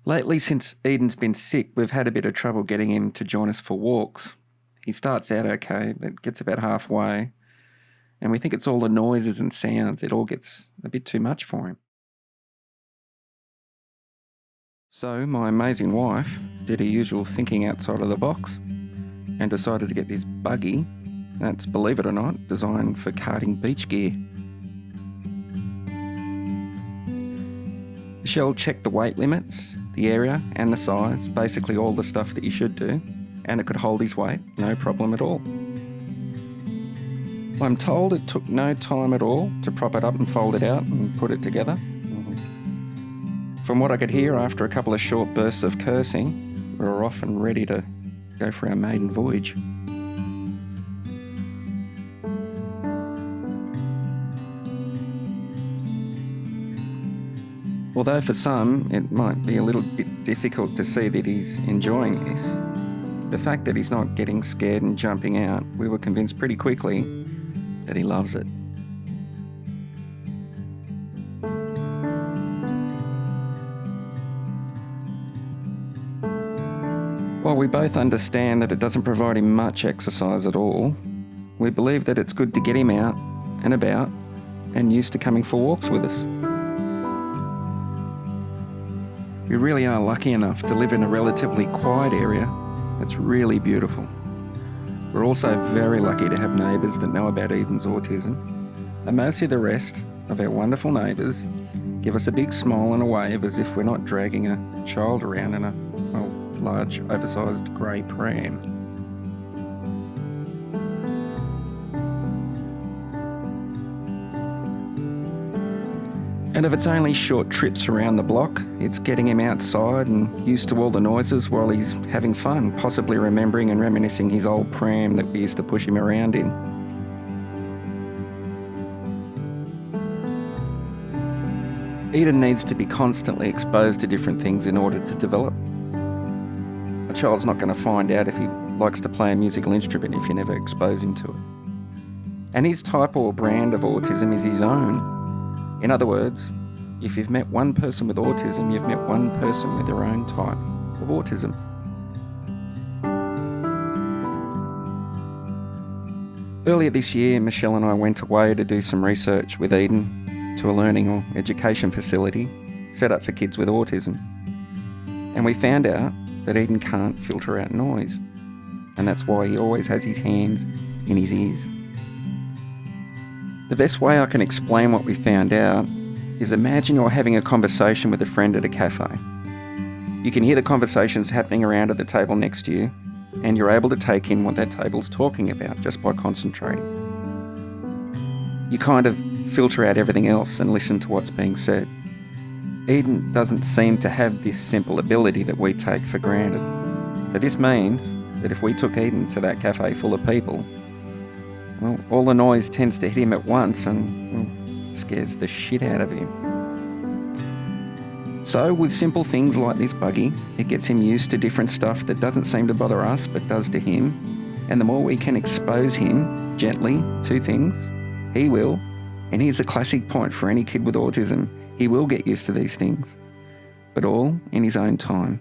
Lately, since Eden's been sick, we've had a bit of trouble getting him to join us for walks. He starts out okay, but gets about halfway, and we think it's all the noises and sounds. It all gets a bit too much for him. So my amazing wife did her usual thinking outside of the box and decided to get this buggy that's, believe it or not, designed for carting beach gear. Michelle checked the weight limits, the area and the size, basically all the stuff that you should do, and it could hold his weight, no problem at all. I'm told it took no time at all to prop it up and fold it out and put it together. From what I could hear after a couple of short bursts of cursing, we were off and ready to go for our maiden voyage. Although for some it might be a little bit difficult to see that he's enjoying this, the fact that he's not getting scared and jumping out, we were convinced pretty quickly that he loves it. While we both understand that it doesn't provide him much exercise at all, we believe that it's good to get him out and about and used to coming for walks with us. We really are lucky enough to live in a relatively quiet area that's really beautiful. We're also very lucky to have neighbours that know about Eden's autism, and most of the rest of our wonderful neighbours give us a big smile and a wave as if we're not dragging a child around in a large oversized grey pram. And if it's only short trips around the block, it's getting him outside and used to all the noises while he's having fun, possibly remembering and reminiscing his old pram that we used to push him around in. Eden needs to be constantly exposed to different things in order to develop. A child's not going to find out if he likes to play a musical instrument if you never expose him to it. And his type or brand of autism is his own. In other words, if you've met one person with autism, you've met one person with their own type of autism. Earlier this year, Michelle and I went away to do some research with Eden to a learning or education facility set up for kids with autism. And we found out that Eden can't filter out noise, and that's why he always has his hands in his ears. The best way I can explain what we found out is imagine you're having a conversation with a friend at a cafe. You can hear the conversations happening around at the table next to you, and you're able to take in what that table's talking about just by concentrating. You kind of filter out everything else and listen to what's being said. Eden doesn't seem to have this simple ability that we take for granted. So this means that if we took Eden to that cafe full of people, well, all the noise tends to hit him at once and scares the shit out of him. So with simple things like this buggy, it gets him used to different stuff that doesn't seem to bother us but does to him. And the more we can expose him gently to things, he will. And here's a classic point for any kid with autism: he will get used to these things, but all in his own time.